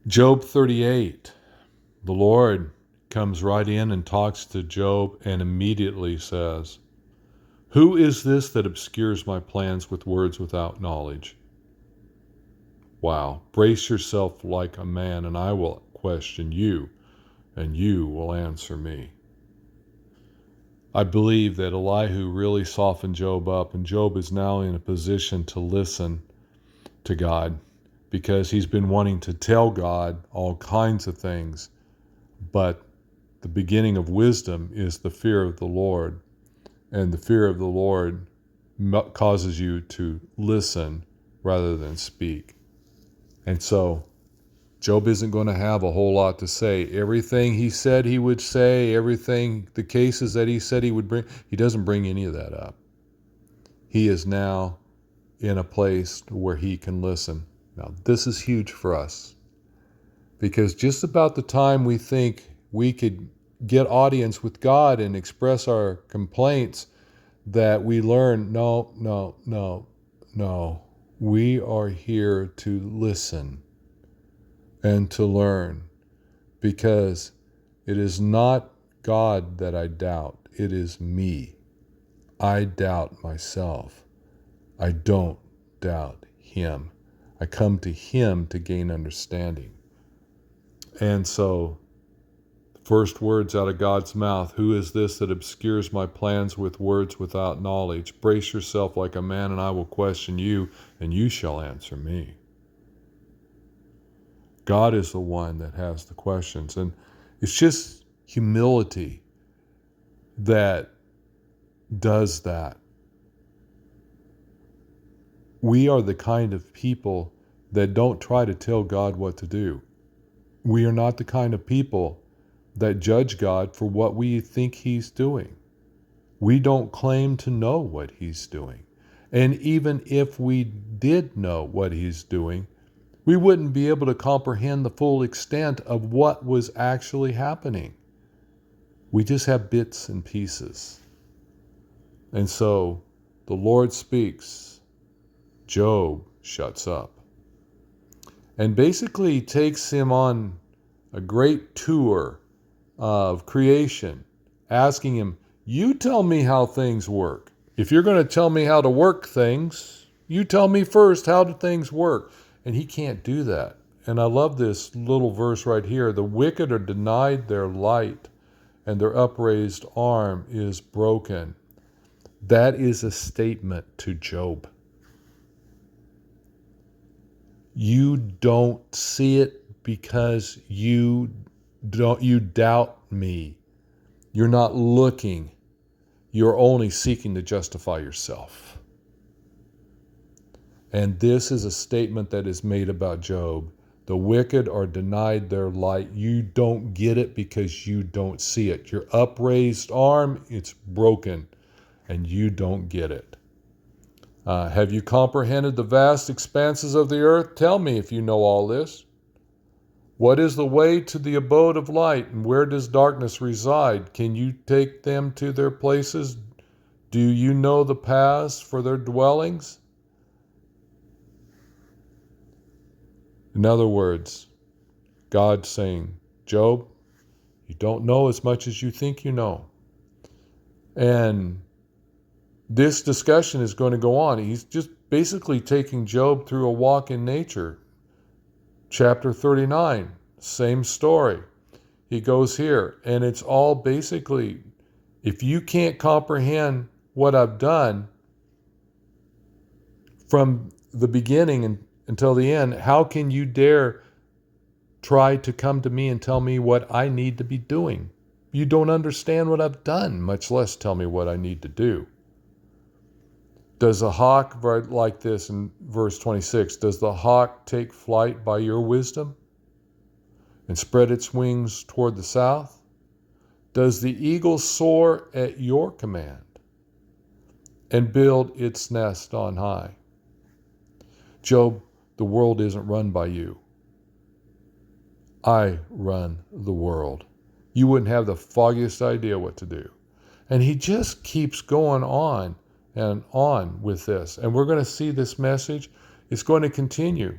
Job 38. The Lord comes right in and talks to Job and immediately says, "Who is this that obscures my plans with words without knowledge?" Wow. Brace yourself like a man, and I will question you, and you will answer me. I believe that Elihu really softened Job up, and Job is now in a position to listen to God because he's been wanting to tell God all kinds of things. But the beginning of wisdom is the fear of the Lord, and the fear of the Lord causes you to listen rather than speak. And so Job isn't going to have a whole lot to say. Everything he said he would say, everything, the cases that he said he would bring, he doesn't bring any of that up. He is now in a place where he can listen. Now, this is huge for us because just about the time we think we could get audience with God and express our complaints, that we learn, no. We are here to listen and to learn, because it is not God that I doubt, it is me. I doubt myself. I don't doubt Him. I come to Him to gain understanding. And so, first words out of God's mouth, "Who is this that obscures my plans with words without knowledge? Brace yourself like a man, and I will question you, and you shall answer me." God is the one that has the questions. And it's just humility that does that. We are the kind of people that don't try to tell God what to do. We are not the kind of people that judge God for what we think He's doing. We don't claim to know what He's doing. And even if we did know what He's doing, we wouldn't be able to comprehend the full extent of what was actually happening. We just have bits and pieces. And so the Lord speaks, Job shuts up. And basically takes him on a great tour of creation, asking him, "You tell me how things work. If you're going to tell me how to work things, you tell me first, how do things work?" And he can't do that. And I love this little verse right here. "The wicked are denied their light, and their upraised arm is broken." That is a statement to Job. You don't see it because you doubt me. You're not looking. You're only seeking to justify yourself. And this is a statement that is made about Job. The wicked are denied their light. You don't get it because you don't see it. Your upraised arm, it's broken, and you don't get it. Have you comprehended the vast expanses of the earth? Tell me if you know all this. What is the way to the abode of light, and where does darkness reside? Can you take them to their places? Do you know the paths for their dwellings? In other words, God saying, Job, you don't know as much as you think you know. And this discussion is going to go on. He's just basically taking Job through a walk in nature. Chapter 39, same story. He goes here, and it's all basically, if you can't comprehend what I've done from the beginning until the end, how can you dare try to come to me and tell me what I need to be doing? You don't understand what I've done, much less tell me what I need to do. Does a hawk, like this in verse 26, does the hawk take flight by your wisdom and spread its wings toward the south? Does the eagle soar at your command and build its nest on high? Job, the world isn't run by you. I run the world. You wouldn't have the foggiest idea what to do. And he just keeps going on and on with this. And we're going to see this message. It's going to continue.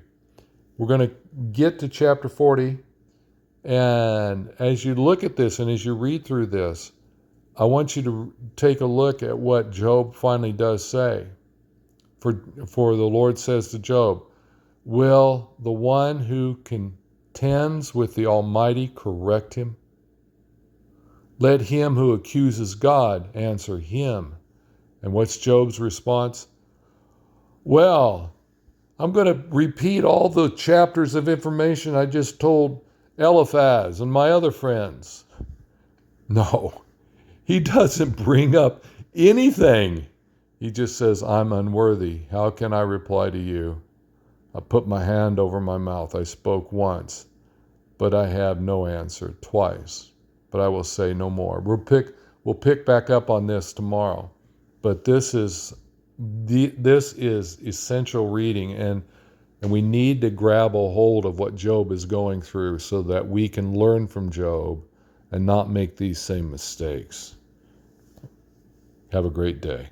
We're going to get to chapter 40. And as you look at this and as you read through this, I want you to take a look at what Job finally does say. For the Lord says to Job, will the one who contends with the Almighty correct him? Let him who accuses God answer him. And what's Job's response? Well, I'm going to repeat all the chapters of information I just told Eliphaz and my other friends. No, he doesn't bring up anything. He just says, I'm unworthy. How can I reply to you? I put my hand over my mouth. I spoke once, but I have no answer. Twice, but I will say no more. We'll pick back up on this tomorrow. But this is essential reading, and we need to grab a hold of what Job is going through so that we can learn from Job and not make these same mistakes. Have a great day.